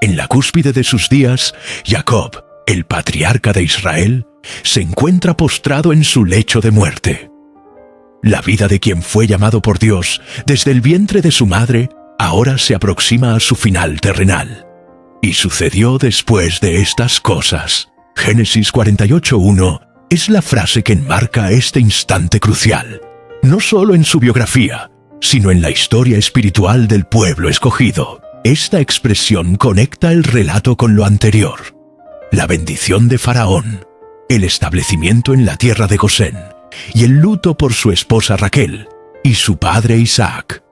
En la cúspide de sus días, Jacob, el patriarca de Israel, se encuentra postrado en su lecho de muerte. La vida de quien fue llamado por Dios desde el vientre de su madre ahora se aproxima a su final terrenal. Y sucedió después de estas cosas. Génesis 48:1 es la frase que enmarca este instante crucial, no solo en su biografía, sino en la historia espiritual del pueblo escogido. Esta expresión conecta el relato con lo anterior: la bendición de Faraón, el establecimiento en la tierra de Gosén, y el luto por su esposa Raquel y su padre Isaac.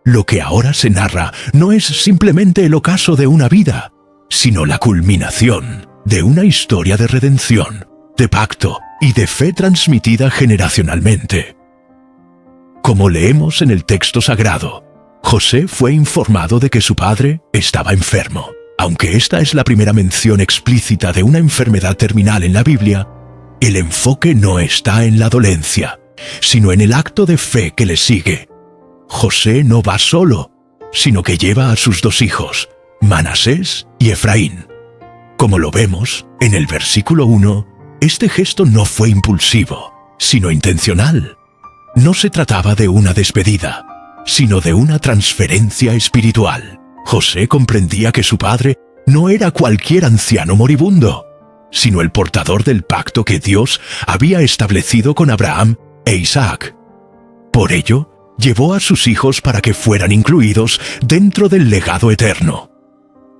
Lo que ahora se narra no es simplemente el ocaso de una vida, sino la culminación de una historia de redención, de pacto y de fe transmitida generacionalmente. Como leemos en el texto sagrado, José fue informado de que su padre estaba enfermo. Aunque esta es la primera mención explícita de una enfermedad terminal en la Biblia, el enfoque no está en la dolencia, sino en el acto de fe que le sigue. José no va solo, sino que lleva a sus dos hijos, Manasés y Efraín. Como lo vemos en el versículo 1, este gesto no fue impulsivo, sino intencional. No se trataba de una despedida, sino de una transferencia espiritual. José comprendía que su padre no era cualquier anciano moribundo, sino el portador del pacto que Dios había establecido con Abraham e Isaac. Por ello, llevó a sus hijos para que fueran incluidos dentro del legado eterno.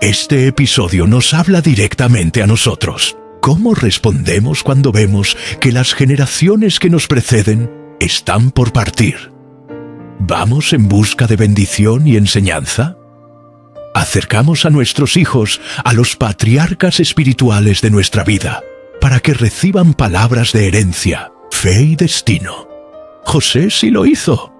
Este episodio nos habla directamente a nosotros. ¿Cómo respondemos cuando vemos que las generaciones que nos preceden están por partir? ¿Vamos en busca de bendición y enseñanza? Acercamos a nuestros hijos a los patriarcas espirituales de nuestra vida, para que reciban palabras de herencia, fe y destino. José sí lo hizo.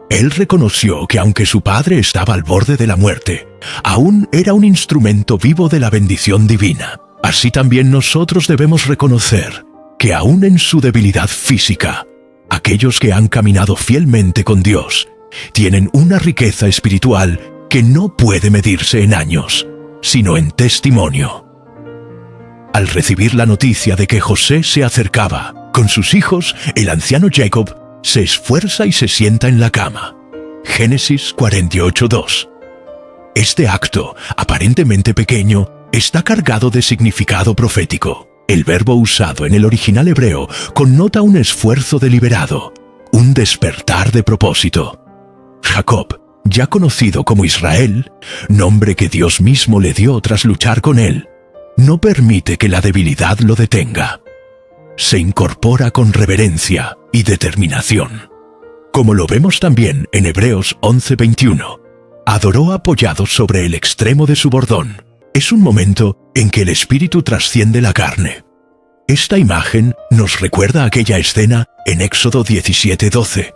Él reconoció que aunque su padre estaba al borde de la muerte, aún era un instrumento vivo de la bendición divina. Así también nosotros debemos reconocer que aún en su debilidad física, aquellos que han caminado fielmente con Dios tienen una riqueza espiritual que no puede medirse en años, sino en testimonio. Al recibir la noticia de que José se acercaba con sus hijos, el anciano Jacob se esfuerza y se sienta en la cama. Génesis 48:2. Este acto, aparentemente pequeño, está cargado de significado profético. El verbo usado en el original hebreo connota un esfuerzo deliberado, un despertar de propósito. Jacob, ya conocido como Israel, nombre que Dios mismo le dio tras luchar con él, no permite que la debilidad lo detenga. Se incorpora con reverencia y determinación. Como lo vemos también en Hebreos 11:21, adoró apoyado sobre el extremo de su bordón. Es un momento en que el espíritu trasciende la carne. Esta imagen nos recuerda aquella escena en Éxodo 17:12,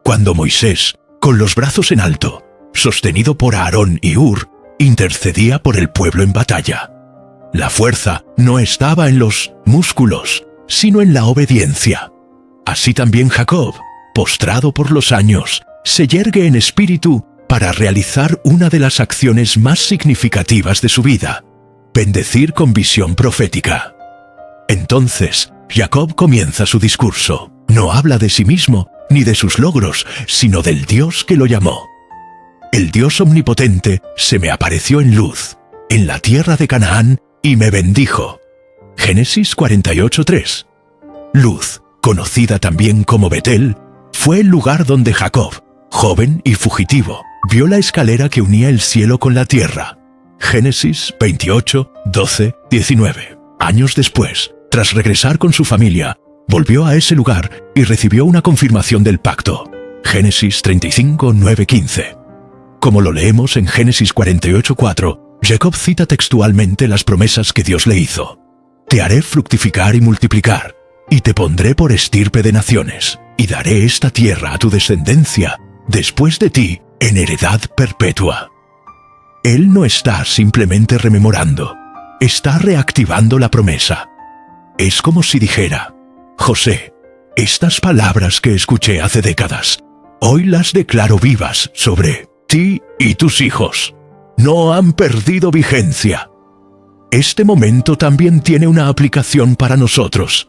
cuando Moisés, con los brazos en alto, sostenido por Aarón y Hur, intercedía por el pueblo en batalla. La fuerza no estaba en los músculos, sino en la obediencia. Así también Jacob, postrado por los años, se yergue en espíritu para realizar una de las acciones más significativas de su vida: bendecir con visión profética. Entonces, Jacob comienza su discurso. No habla de sí mismo ni de sus logros, sino del Dios que lo llamó. El Dios omnipotente se me apareció en luz, en la tierra de Canaán, y me bendijo. Génesis 48:3. Luz, conocida también como Betel, fue el lugar donde Jacob, joven y fugitivo, vio la escalera que unía el cielo con la tierra. Génesis 28:12-19. Años después, tras regresar con su familia, volvió a ese lugar y recibió una confirmación del pacto. Génesis 35:9-15. Como lo leemos en Génesis 48:4, Jacob cita textualmente las promesas que Dios le hizo. Te haré fructificar y multiplicar, y te pondré por estirpe de naciones, y daré esta tierra a tu descendencia, después de ti, en heredad perpetua. Él no está simplemente rememorando, está reactivando la promesa. Es como si dijera: José, estas palabras que escuché hace décadas, hoy las declaro vivas sobre ti y tus hijos. No han perdido vigencia, Este momento también tiene una aplicación para nosotros.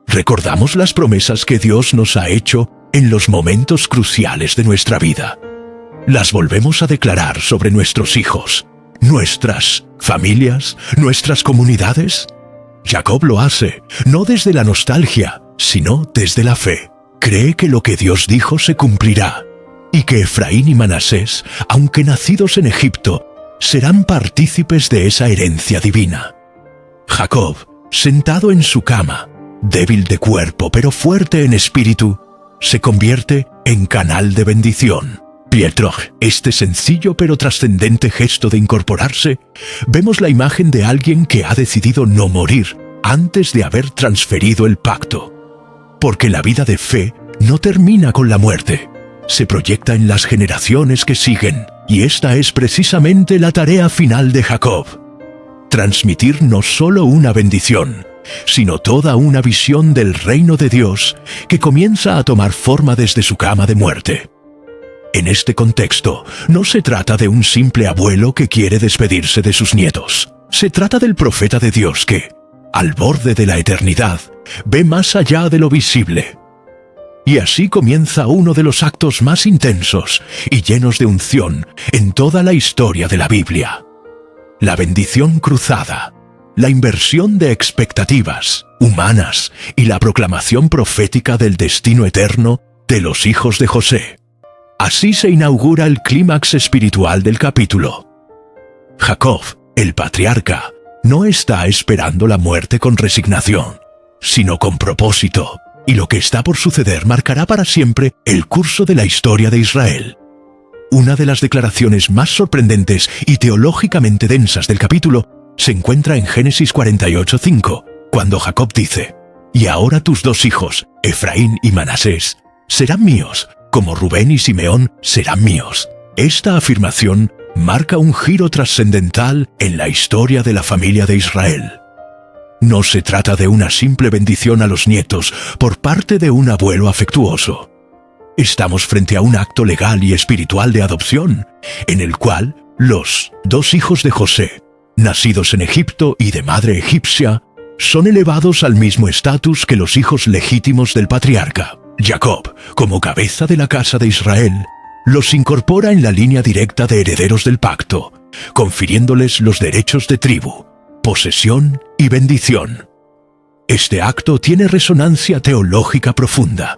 Recordamos las promesas que Dios nos ha hecho en los momentos cruciales de nuestra vida. Las volvemos a declarar sobre nuestros hijos, nuestras familias, nuestras comunidades. Jacob lo hace, no desde la nostalgia, sino desde la fe. Cree que lo que Dios dijo se cumplirá, y que Efraín y Manasés, aunque nacidos en Egipto, serán partícipes de esa herencia divina. Jacob, sentado en su cama, débil de cuerpo pero fuerte en espíritu, se convierte en canal de bendición. Pietro, este sencillo pero trascendente gesto de incorporarse, vemos la imagen de alguien que ha decidido no morir antes de haber transferido el pacto. Porque la vida de fe no termina con la muerte, se proyecta en las generaciones que siguen, y esta es precisamente la tarea final de Jacob. Transmitir no solo una bendición, sino toda una visión del reino de Dios que comienza a tomar forma desde su cama de muerte. En este contexto, no se trata de un simple abuelo que quiere despedirse de sus nietos. Se trata del profeta de Dios que, al borde de la eternidad, ve más allá de lo visible. Y así comienza uno de los actos más intensos y llenos de unción en toda la historia de la Biblia. La bendición cruzada, la inversión de expectativas humanas y la proclamación profética del destino eterno de los hijos de José. Así se inaugura el clímax espiritual del capítulo. Jacob, el patriarca, no está esperando la muerte con resignación, sino con propósito, y lo que está por suceder marcará para siempre el curso de la historia de Israel. Una de las declaraciones más sorprendentes y teológicamente densas del capítulo se encuentra en Génesis 48:5, cuando Jacob dice: «Y ahora tus dos hijos, Efraín y Manasés, serán míos, como Rubén y Simeón serán míos». Esta afirmación marca un giro trascendental en la historia de la familia de Israel. No se trata de una simple bendición a los nietos por parte de un abuelo afectuoso. Estamos frente a un acto legal y espiritual de adopción, en el cual los dos hijos de José, nacidos en Egipto y de madre egipcia, son elevados al mismo estatus que los hijos legítimos del patriarca. Jacob, como cabeza de la casa de Israel, los incorpora en la línea directa de herederos del pacto, confiriéndoles los derechos de tribu, posesión y bendición. Este acto tiene resonancia teológica profunda.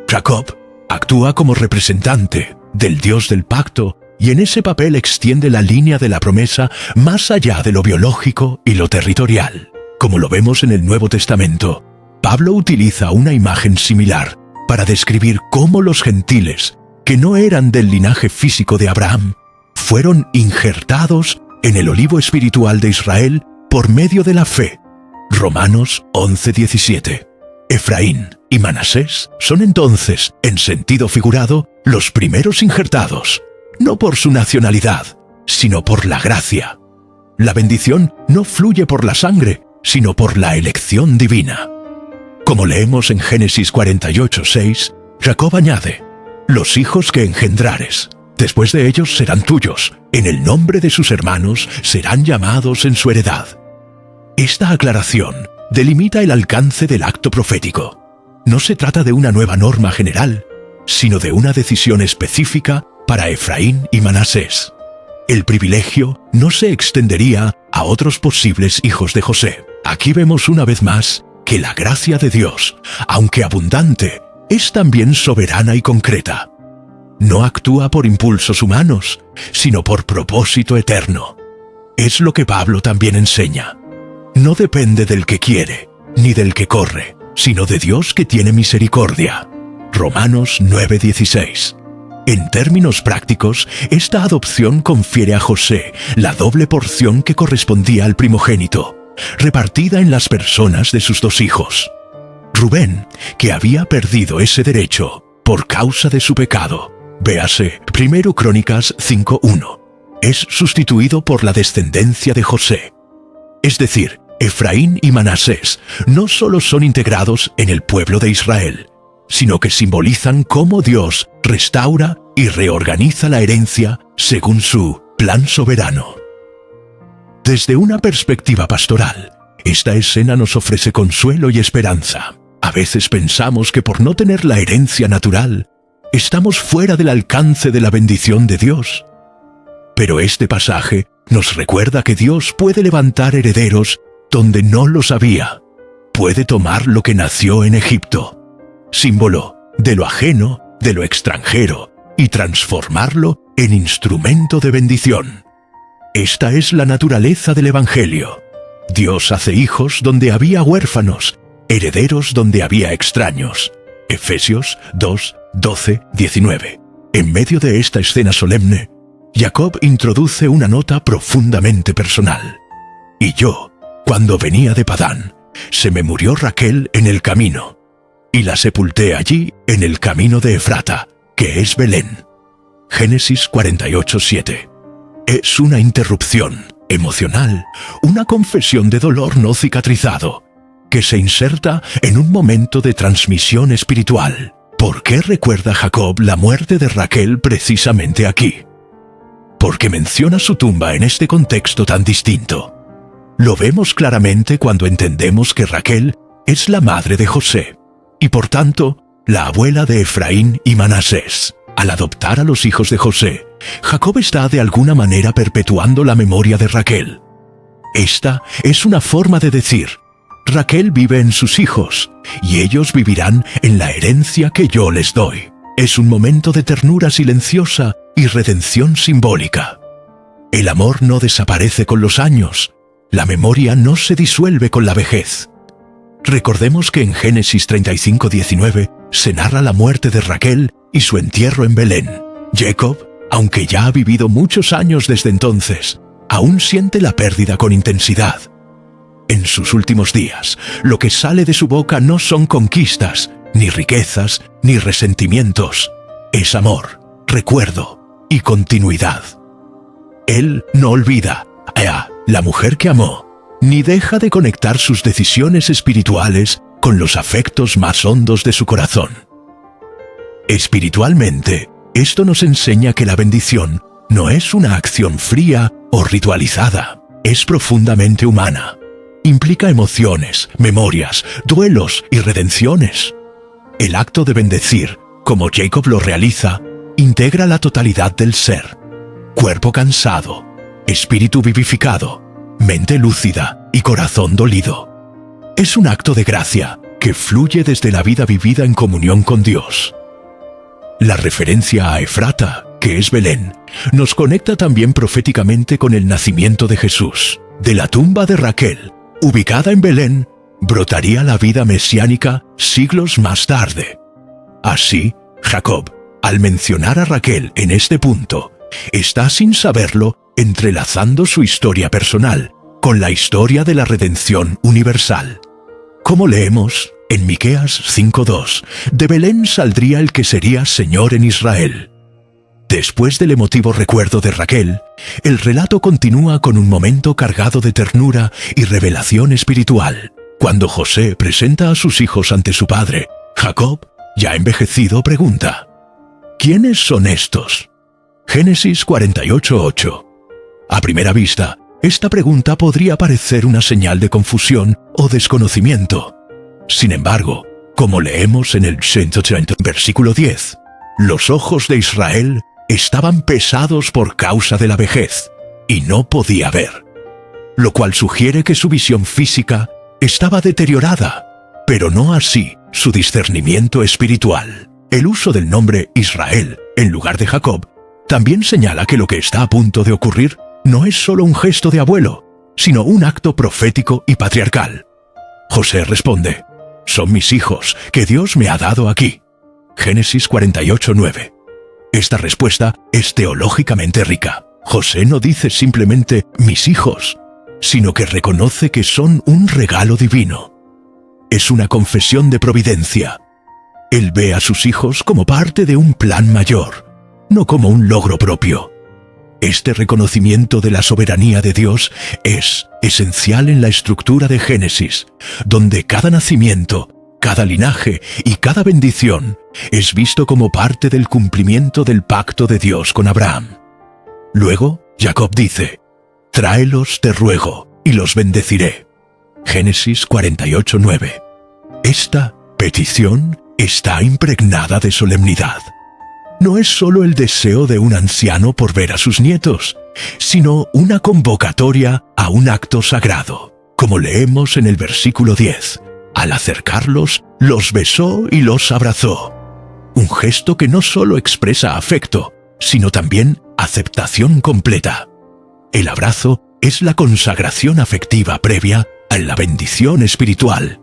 Jacob actúa como representante del Dios del pacto y en ese papel extiende la línea de la promesa más allá de lo biológico y lo territorial. Como lo vemos en el Nuevo Testamento, Pablo utiliza una imagen similar para describir cómo los gentiles, que no eran del linaje físico de Abraham, fueron injertados en el olivo espiritual de Israel por medio de la fe. Romanos 11:17. Efraín y Manasés son entonces, en sentido figurado, los primeros injertados, no por su nacionalidad, sino por la gracia. La bendición no fluye por la sangre, sino por la elección divina. Como leemos en Génesis 48:6, Jacob añade: «Los hijos que engendrares, después de ellos serán tuyos, en el nombre de sus hermanos serán llamados en su heredad». Esta aclaración delimita el alcance del acto profético. No se trata de una nueva norma general, sino de una decisión específica para Efraín y Manasés. El privilegio no se extendería a otros posibles hijos de José. Aquí vemos una vez más que la gracia de Dios, aunque abundante, es también soberana y concreta. No actúa por impulsos humanos, sino por propósito eterno. Es lo que Pablo también enseña. No depende del que quiere, ni del que corre, sino de Dios que tiene misericordia. Romanos 9:16. En términos prácticos, esta adopción confiere a José la doble porción que correspondía al primogénito, repartida en las personas de sus dos hijos. Rubén, que había perdido ese derecho por causa de su pecado, véase 1 Crónicas 5:1, es sustituido por la descendencia de José. Es decir, Efraín y Manasés no solo son integrados en el pueblo de Israel, sino que simbolizan cómo Dios restaura y reorganiza la herencia según su plan soberano. Desde una perspectiva pastoral, esta escena nos ofrece consuelo y esperanza. A veces pensamos que por no tener la herencia natural, estamos fuera del alcance de la bendición de Dios. Pero este pasaje nos recuerda que Dios puede levantar herederos donde no los había. Puede tomar lo que nació en Egipto, símbolo de lo ajeno, de lo extranjero, y transformarlo en instrumento de bendición. Esta es la naturaleza del Evangelio. Dios hace hijos donde había huérfanos, herederos donde había extraños. Efesios 2, 12, 19. En medio de esta escena solemne, Jacob introduce una nota profundamente personal. Y yo, cuando venía de Padán, se me murió Raquel en el camino, y la sepulté allí en el camino de Efrata, que es Belén. Génesis 48, 7. Es una interrupción emocional, una confesión de dolor no cicatrizado, que se inserta en un momento de transmisión espiritual. ¿Por qué recuerda Jacob la muerte de Raquel precisamente aquí? Porque menciona su tumba en este contexto tan distinto. Lo vemos claramente cuando entendemos que Raquel es la madre de José, y por tanto, la abuela de Efraín y Manasés. Al adoptar a los hijos de José, Jacob está de alguna manera perpetuando la memoria de Raquel. Esta es una forma de decir: Raquel vive en sus hijos, y ellos vivirán en la herencia que yo les doy. Es un momento de ternura silenciosa y redención simbólica. El amor no desaparece con los años, la memoria no se disuelve con la vejez. Recordemos que en Génesis 35, 19 se narra la muerte de Raquel y su entierro en Belén. Jacob, aunque ya ha vivido muchos años desde entonces, aún siente la pérdida con intensidad. En sus últimos días, lo que sale de su boca no son conquistas, ni riquezas, ni resentimientos. Es amor, recuerdo y continuidad. Él no olvida a la mujer que amó, ni deja de conectar sus decisiones espirituales con los afectos más hondos de su corazón. Espiritualmente, esto nos enseña que la bendición no es una acción fría o ritualizada, es profundamente humana. Implica emociones, memorias, duelos y redenciones. El acto de bendecir, como Jacob lo realiza, integra la totalidad del ser. Cuerpo cansado, espíritu vivificado, mente lúcida y corazón dolido. Es un acto de gracia que fluye desde la vida vivida en comunión con Dios. La referencia a Efrata, que es Belén, nos conecta también proféticamente con el nacimiento de Jesús. De la tumba de Raquel, ubicada en Belén, brotaría la vida mesiánica siglos más tarde. Así, Jacob, al mencionar a Raquel en este punto, está sin saberlo entrelazando su historia personal con la historia de la redención universal. Como leemos en Miqueas 5:2, de Belén saldría el que sería Señor en Israel. Después del emotivo recuerdo de Raquel, el relato continúa con un momento cargado de ternura y revelación espiritual. Cuando José presenta a sus hijos ante su padre, Jacob, ya envejecido, pregunta: ¿quiénes son estos? Génesis 48:8. A primera vista, esta pregunta podría parecer una señal de confusión o desconocimiento. Sin embargo, como leemos en el 130, versículo 10, los ojos de Israel estaban pesados por causa de la vejez, y no podía ver, lo cual sugiere que su visión física estaba deteriorada, pero no así su discernimiento espiritual. El uso del nombre Israel en lugar de Jacob también señala que lo que está a punto de ocurrir no es solo un gesto de abuelo, sino un acto profético y patriarcal. José responde: son mis hijos que Dios me ha dado aquí. Génesis 48:9. Esta respuesta es teológicamente rica. José no dice simplemente mis hijos, sino que reconoce que son un regalo divino. Es una confesión de providencia. Él ve a sus hijos como parte de un plan mayor, no como un logro propio. Este reconocimiento de la soberanía de Dios es esencial en la estructura de Génesis, donde cada nacimiento, cada linaje y cada bendición es visto como parte del cumplimiento del pacto de Dios con Abraham. Luego, Jacob dice: tráelos te ruego, y los bendeciré. Génesis 48:9. Esta petición está impregnada de solemnidad. No es solo el deseo de un anciano por ver a sus nietos, sino una convocatoria a un acto sagrado, como leemos en el versículo 10. Al acercarlos, los besó y los abrazó. Un gesto que no solo expresa afecto, sino también aceptación completa. El abrazo es la consagración afectiva previa a la bendición espiritual.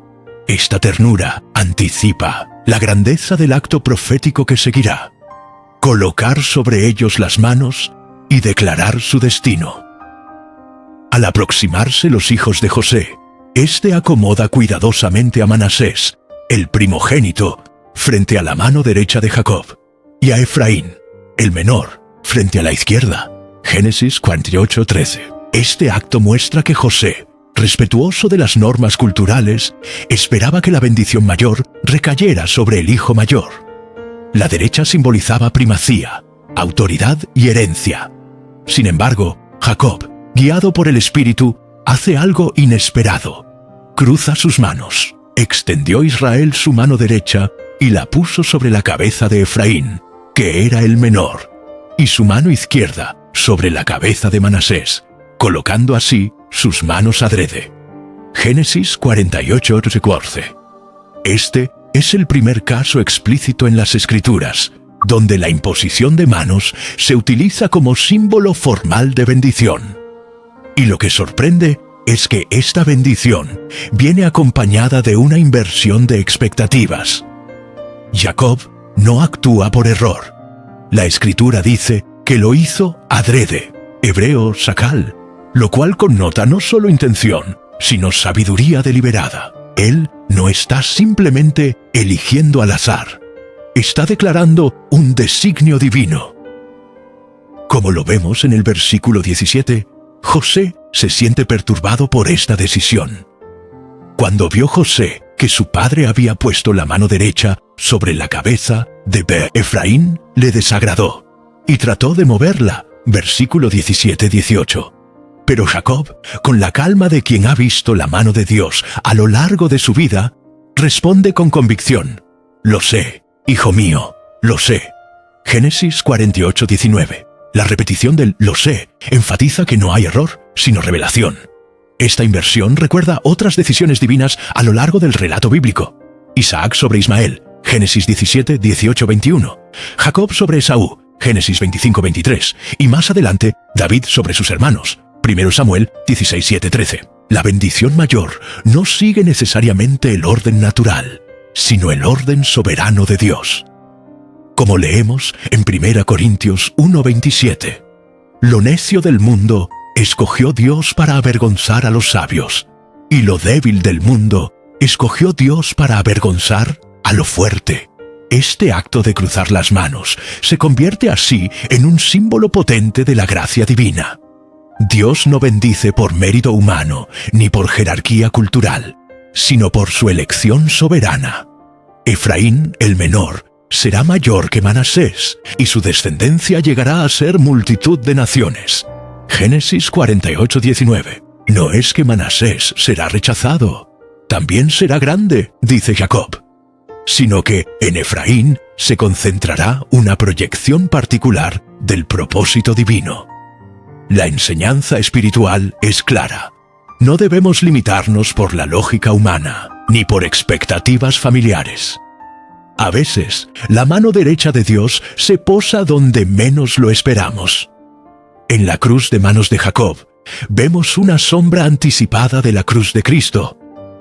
Esta ternura anticipa la grandeza del acto profético que seguirá: colocar sobre ellos las manos y declarar su destino. Al aproximarse los hijos de José, éste acomoda cuidadosamente a Manasés, el primogénito, frente a la mano derecha de Jacob, y a Efraín, el menor, frente a la izquierda. Génesis 48:13. Este acto muestra que José, respetuoso de las normas culturales, esperaba que la bendición mayor recayera sobre el hijo mayor. La derecha simbolizaba primacía, autoridad y herencia. Sin embargo, Jacob, guiado por el Espíritu, hace algo inesperado. Cruza sus manos. Extendió Israel su mano derecha y la puso sobre la cabeza de Efraín, que era el menor, y su mano izquierda sobre la cabeza de Manasés, colocando así sus manos adrede. Génesis 48:14. Este es el primer caso explícito en las Escrituras, donde la imposición de manos se utiliza como símbolo formal de bendición. Y lo que sorprende es que esta bendición viene acompañada de una inversión de expectativas. Jacob no actúa por error. La Escritura dice que lo hizo adrede, hebreo sakal, lo cual connota no solo intención, sino sabiduría deliberada. Él no está simplemente eligiendo al azar. Está declarando un designio divino. Como lo vemos en el versículo 17, José se siente perturbado por esta decisión. Cuando vio José que su padre había puesto la mano derecha sobre la cabeza de Efraín, le desagradó y trató de moverla. Versículo 17-18. Pero Jacob, con la calma de quien ha visto la mano de Dios a lo largo de su vida, responde con convicción: lo sé, hijo mío, lo sé. Génesis 48:19. La repetición del lo sé enfatiza que no hay error, sino revelación. Esta inversión recuerda otras decisiones divinas a lo largo del relato bíblico. Isaac sobre Ismael, Génesis 17:18-21. Jacob sobre Esaú, Génesis 25:23. Y más adelante, David sobre sus hermanos, 1 Samuel 16:7-13. La bendición mayor no sigue necesariamente el orden natural, sino el orden soberano de Dios. Como leemos en 1 Corintios 1:27, lo necio del mundo escogió Dios para avergonzar a los sabios, y lo débil del mundo escogió Dios para avergonzar a lo fuerte. Este acto de cruzar las manos se convierte así en un símbolo potente de la gracia divina. Dios no bendice por mérito humano ni por jerarquía cultural, sino por su elección soberana. Efraín, el menor, será mayor que Manasés, y su descendencia llegará a ser multitud de naciones. Génesis 48:19. No es que Manasés será rechazado, también será grande, dice Jacob, sino que en Efraín se concentrará una proyección particular del propósito divino. La enseñanza espiritual es clara. No debemos limitarnos por la lógica humana, ni por expectativas familiares. A veces, la mano derecha de Dios se posa donde menos lo esperamos. En la cruz de manos de Jacob, vemos una sombra anticipada de la cruz de Cristo,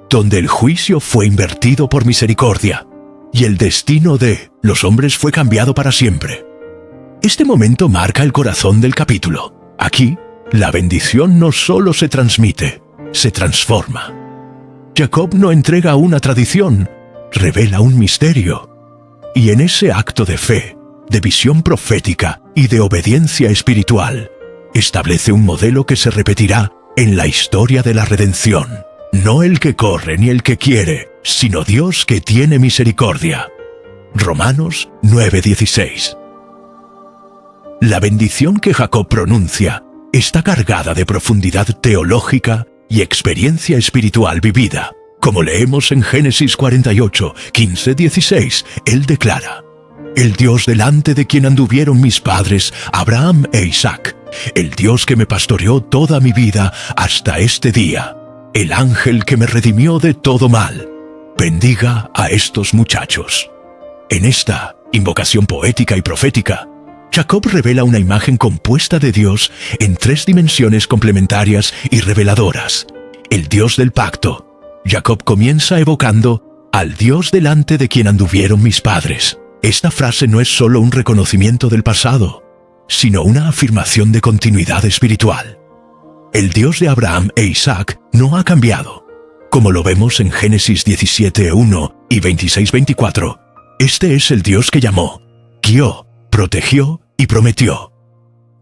donde el juicio fue invertido por misericordia, y el destino de los hombres fue cambiado para siempre. Este momento marca el corazón del capítulo. Aquí, la bendición no solo se transmite, se transforma. Jacob no entrega una tradición, revela un misterio. Y en ese acto de fe, de visión profética y de obediencia espiritual, establece un modelo que se repetirá en la historia de la redención. No el que corre ni el que quiere, sino Dios que tiene misericordia. Romanos 9:16. La bendición que Jacob pronuncia está cargada de profundidad teológica y experiencia espiritual vivida. Como leemos en Génesis 48, 15, 16, Él declara: el Dios delante de quien anduvieron mis padres, Abraham e Isaac, el Dios que me pastoreó toda mi vida hasta este día, el ángel que me redimió de todo mal, bendiga a estos muchachos. En esta invocación poética y profética, Jacob revela una imagen compuesta de Dios en tres dimensiones complementarias y reveladoras. El Dios del pacto. Jacob comienza evocando al Dios delante de quien anduvieron mis padres. Esta frase no es solo un reconocimiento del pasado, sino una afirmación de continuidad espiritual. El Dios de Abraham e Isaac no ha cambiado. Como lo vemos en Génesis 17:1 y 26:24, este es el Dios que llamó, guió, protegió y prometió.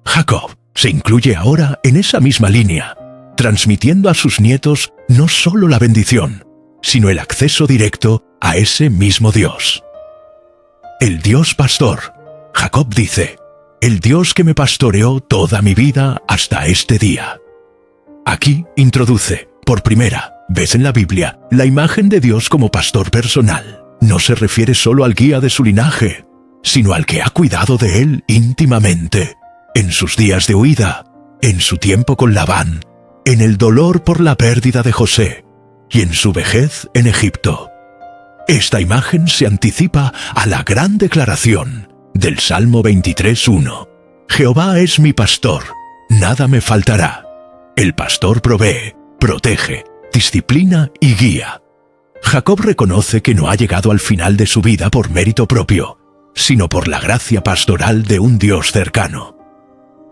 Jacob se incluye ahora en esa misma línea, transmitiendo a sus nietos no solo la bendición, sino el acceso directo a ese mismo Dios. El Dios pastor. Jacob dice: el Dios que me pastoreó toda mi vida hasta este día. Aquí introduce, por primera vez en la Biblia, la imagen de Dios como pastor personal. No se refiere solo al guía de su linaje, sino al que ha cuidado de él íntimamente, en sus días de huida, en su tiempo con Labán, en el dolor por la pérdida de José, y en su vejez en Egipto. Esta imagen se anticipa a la gran declaración del Salmo 23:1. Jehová es mi pastor, nada me faltará. El pastor provee, protege, disciplina y guía. Jacob reconoce que no ha llegado al final de su vida por mérito propio, sino por la gracia pastoral de un Dios cercano.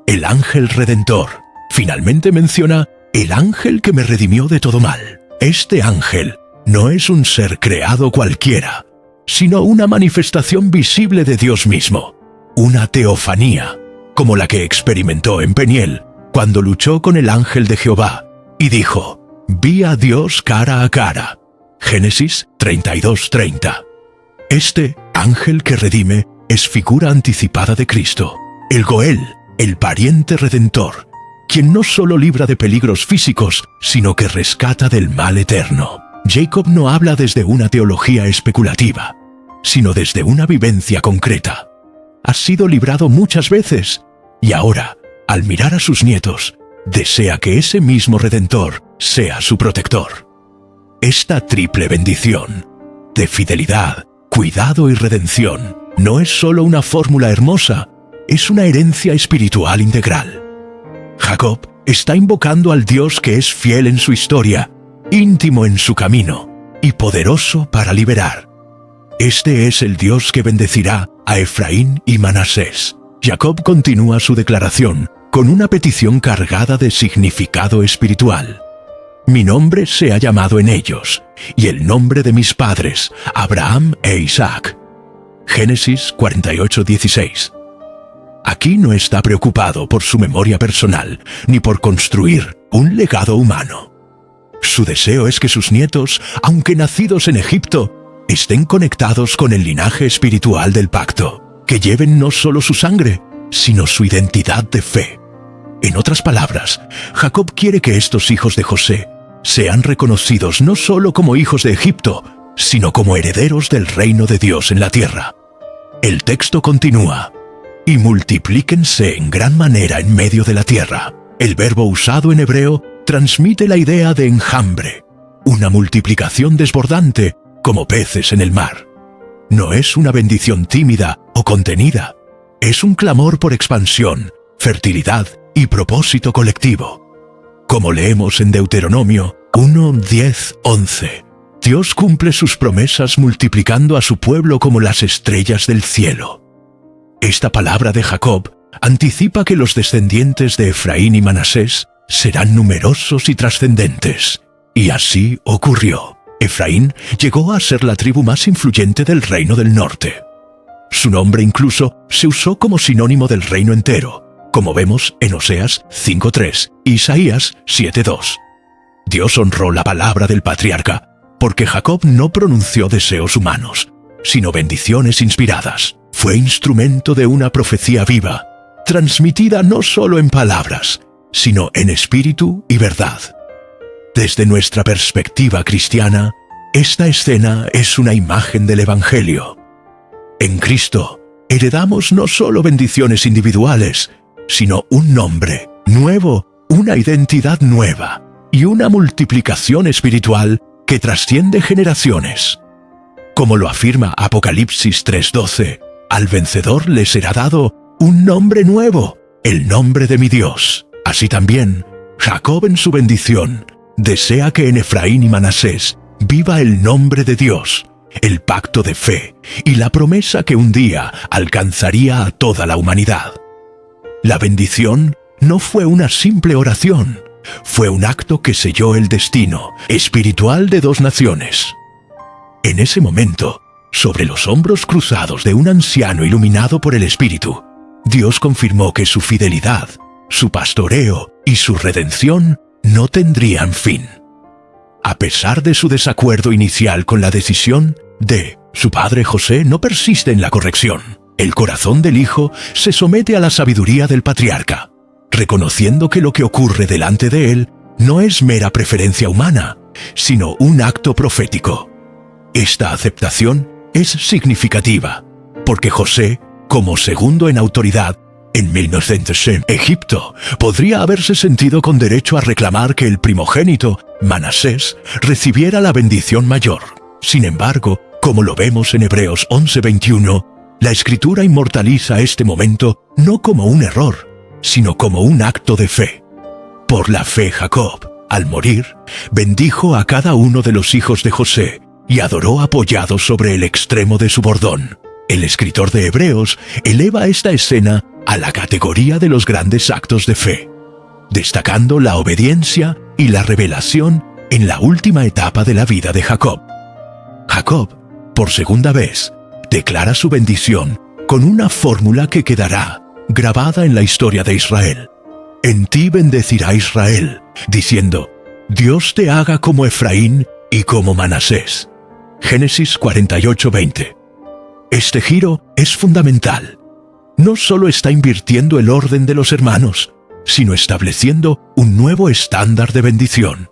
El ángel redentor. Finalmente menciona el ángel que me redimió de todo mal. Este ángel no es un ser creado cualquiera, sino una manifestación visible de Dios mismo, una teofanía, como la que experimentó en Peniel, cuando luchó con el ángel de Jehová, y dijo: vi a Dios cara a cara. Génesis 32:30. Este ángel que redime es figura anticipada de Cristo, el Goel, el pariente redentor, quien no solo libra de peligros físicos, sino que rescata del mal eterno. Jacob no habla desde una teología especulativa, sino desde una vivencia concreta. Ha sido librado muchas veces, y ahora, al mirar a sus nietos, desea que ese mismo Redentor sea su protector. Esta triple bendición, de fidelidad, cuidado y redención, no es solo una fórmula hermosa, es una herencia espiritual integral. Jacob está invocando al Dios que es fiel en su historia, íntimo en su camino y poderoso para liberar. Este es el Dios que bendecirá a Efraín y Manasés. Jacob continúa su declaración con una petición cargada de significado espiritual. Mi nombre sea llamado en ellos, y el nombre de mis padres, Abraham e Isaac. Génesis 48:16. Aquí no está preocupado por su memoria personal, ni por construir un legado humano. Su deseo es que sus nietos, aunque nacidos en Egipto, estén conectados con el linaje espiritual del pacto, que lleven no solo su sangre, sino su identidad de fe. En otras palabras, Jacob quiere que estos hijos de José sean reconocidos no solo como hijos de Egipto, sino como herederos del reino de Dios en la tierra. El texto continúa: y multiplíquense en gran manera en medio de la tierra. El verbo usado en hebreo transmite la idea de enjambre, una multiplicación desbordante como peces en el mar. No es una bendición tímida o contenida, es un clamor por expansión, fertilidad y propósito colectivo. Como leemos en Deuteronomio 1:10-11, Dios cumple sus promesas multiplicando a su pueblo como las estrellas del cielo. Esta palabra de Jacob anticipa que los descendientes de Efraín y Manasés serán numerosos y trascendentes. Y así ocurrió. Efraín llegó a ser la tribu más influyente del reino del norte. Su nombre incluso se usó como sinónimo del reino entero, como vemos en Oseas 5:3 y Isaías 7:2. Dios honró la palabra del patriarca, porque Jacob no pronunció deseos humanos, sino bendiciones inspiradas. Fue instrumento de una profecía viva, transmitida no solo en palabras, sino en espíritu y verdad. Desde nuestra perspectiva cristiana, esta escena es una imagen del Evangelio. En Cristo, heredamos no solo bendiciones individuales, sino un nombre nuevo, una identidad nueva y una multiplicación espiritual que trasciende generaciones. Como lo afirma Apocalipsis 3:12, al vencedor le será dado un nombre nuevo, el nombre de mi Dios. Así también, Jacob en su bendición desea que en Efraín y Manasés viva el nombre de Dios, el pacto de fe y la promesa que un día alcanzaría a toda la humanidad. La bendición no fue una simple oración, fue un acto que selló el destino espiritual de dos naciones. En ese momento, sobre los hombros cruzados de un anciano iluminado por el Espíritu, Dios confirmó que su fidelidad, su pastoreo y su redención no tendrían fin. A pesar de su desacuerdo inicial con la decisión de su padre José, no persiste en la corrección. El corazón del hijo se somete a la sabiduría del patriarca, reconociendo que lo que ocurre delante de él no es mera preferencia humana, sino un acto profético. Esta aceptación es significativa, porque José, como segundo en autoridad, en 1900 Egipto, podría haberse sentido con derecho a reclamar que el primogénito, Manasés, recibiera la bendición mayor. Sin embargo, como lo vemos en Hebreos 11:21, la Escritura inmortaliza este momento no como un error, sino como un acto de fe. Por la fe Jacob, al morir, bendijo a cada uno de los hijos de José y adoró apoyado sobre el extremo de su bordón. El escritor de Hebreos eleva esta escena a la categoría de los grandes actos de fe, destacando la obediencia y la revelación en la última etapa de la vida de Jacob. Jacob, por segunda vez, declara su bendición con una fórmula que quedará grabada en la historia de Israel. En ti bendecirá Israel, diciendo, Dios te haga como Efraín y como Manasés. Génesis 48:20. Este giro es fundamental. No solo está invirtiendo el orden de los hermanos, sino estableciendo un nuevo estándar de bendición.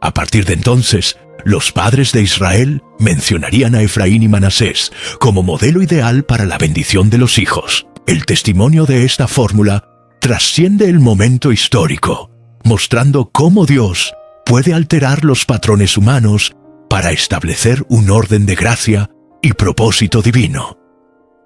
A partir de entonces, los padres de Israel mencionarían a Efraín y Manasés como modelo ideal para la bendición de los hijos. El testimonio de esta fórmula trasciende el momento histórico, mostrando cómo Dios puede alterar los patrones humanos para establecer un orden de gracia y propósito divino.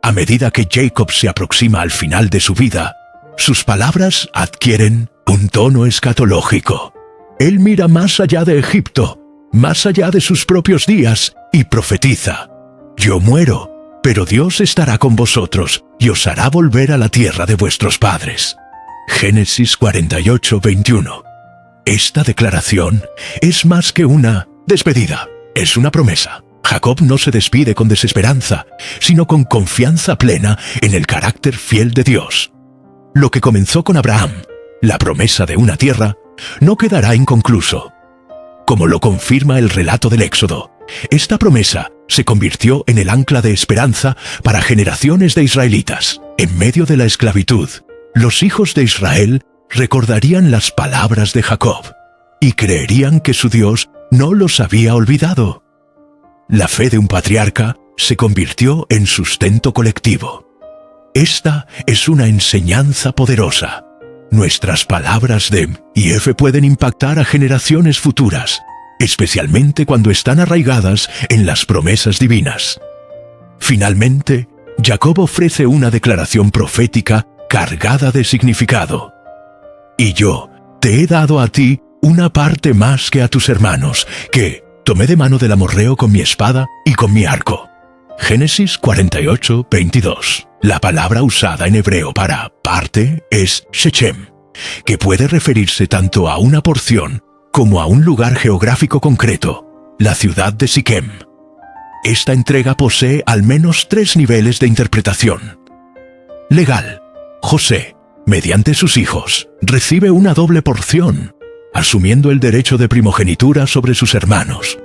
A medida que Jacob se aproxima al final de su vida, sus palabras adquieren un tono escatológico. Él mira más allá de Egipto, más allá de sus propios días, y profetiza: Yo muero, pero Dios estará con vosotros y os hará volver a la tierra de vuestros padres. Génesis 48:21. Esta declaración es más que una despedida, es una promesa. Jacob no se despide con desesperanza, sino con confianza plena en el carácter fiel de Dios. Lo que comenzó con Abraham, la promesa de una tierra, no quedará inconcluso. Como lo confirma el relato del Éxodo, esta promesa se convirtió en el ancla de esperanza para generaciones de israelitas. En medio de la esclavitud, los hijos de Israel recordarían las palabras de Jacob y creerían que su Dios no los había olvidado. La fe de un patriarca se convirtió en sustento colectivo. Esta es una enseñanza poderosa. Nuestras palabras de y F pueden impactar a generaciones futuras, especialmente cuando están arraigadas en las promesas divinas. Finalmente, Jacob ofrece una declaración profética cargada de significado. Y yo te he dado a ti una parte más que a tus hermanos, que tomé de mano del amorreo con mi espada y con mi arco. Génesis 48:22. La palabra usada en hebreo para parte es Shechem, que puede referirse tanto a una porción como a un lugar geográfico concreto, la ciudad de Siquem. Esta entrega posee al menos 3 niveles de interpretación. Legal: José, mediante sus hijos, recibe una doble porción, asumiendo el derecho de primogenitura sobre sus hermanos,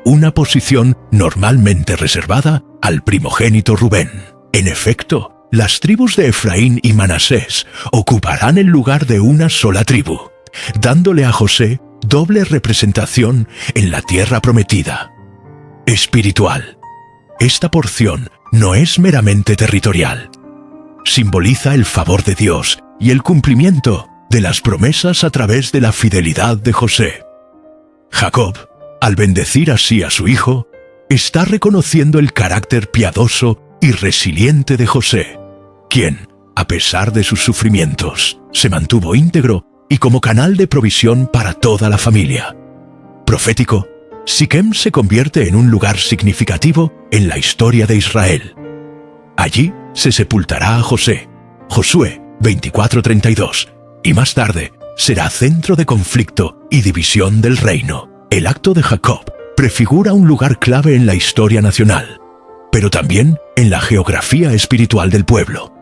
una posición normalmente reservada al primogénito Rubén. En efecto, las tribus de Efraín y Manasés ocuparán el lugar de una sola tribu, dándole a José doble representación en la tierra prometida. Espiritual. Esta porción no es meramente territorial. Simboliza el favor de Dios y el cumplimiento de las promesas a través de la fidelidad de José. Jacob, al bendecir así a su hijo, está reconociendo el carácter piadoso y resiliente de José, quien, a pesar de sus sufrimientos, se mantuvo íntegro y como canal de provisión para toda la familia. Profético, Siquem se convierte en un lugar significativo en la historia de Israel. Allí se sepultará a José, Josué 24:32, y más tarde será centro de conflicto y división del reino. El acto de Jacob prefigura un lugar clave en la historia nacional, pero también en la geografía espiritual del pueblo.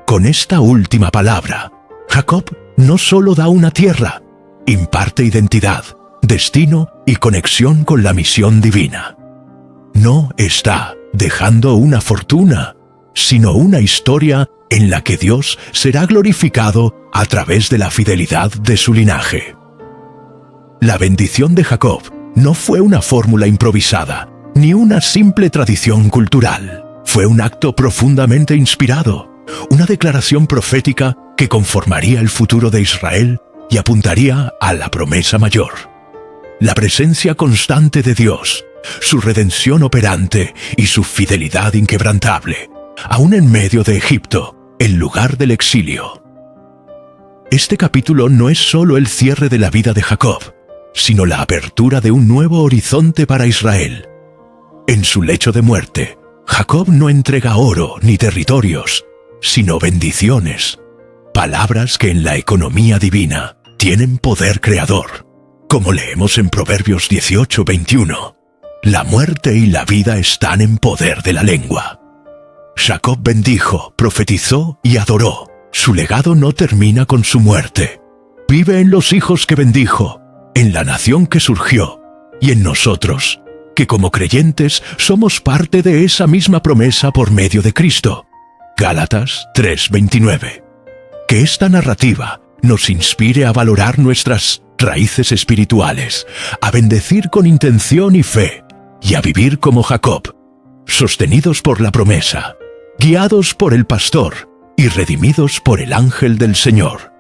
Con esta última palabra, Jacob no solo da una tierra, imparte identidad, destino y conexión con la misión divina. No está dejando una fortuna, sino una historia en la que Dios será glorificado a través de la fidelidad de su linaje. La bendición de Jacob no fue una fórmula improvisada, ni una simple tradición cultural. Fue un acto profundamente inspirado, una declaración profética que conformaría el futuro de Israel y apuntaría a la promesa mayor. La presencia constante de Dios, su redención operante y su fidelidad inquebrantable, aún en medio de Egipto, el lugar del exilio. Este capítulo no es solo el cierre de la vida de Jacob, sino la apertura de un nuevo horizonte para Israel. En su lecho de muerte, Jacob no entrega oro ni territorios, sino bendiciones, palabras que en la economía divina tienen poder creador. Como leemos en Proverbios 18:21, la muerte y la vida están en poder de la lengua. Jacob bendijo, profetizó y adoró. Su legado no termina con su muerte. Vive en los hijos que bendijo, en la nación que surgió y en nosotros, que como creyentes somos parte de esa misma promesa por medio de Cristo. Gálatas 3:29. Que esta narrativa nos inspire a valorar nuestras raíces espirituales, a bendecir con intención y fe, y a vivir como Jacob, sostenidos por la promesa, guiados por el pastor y redimidos por el ángel del Señor.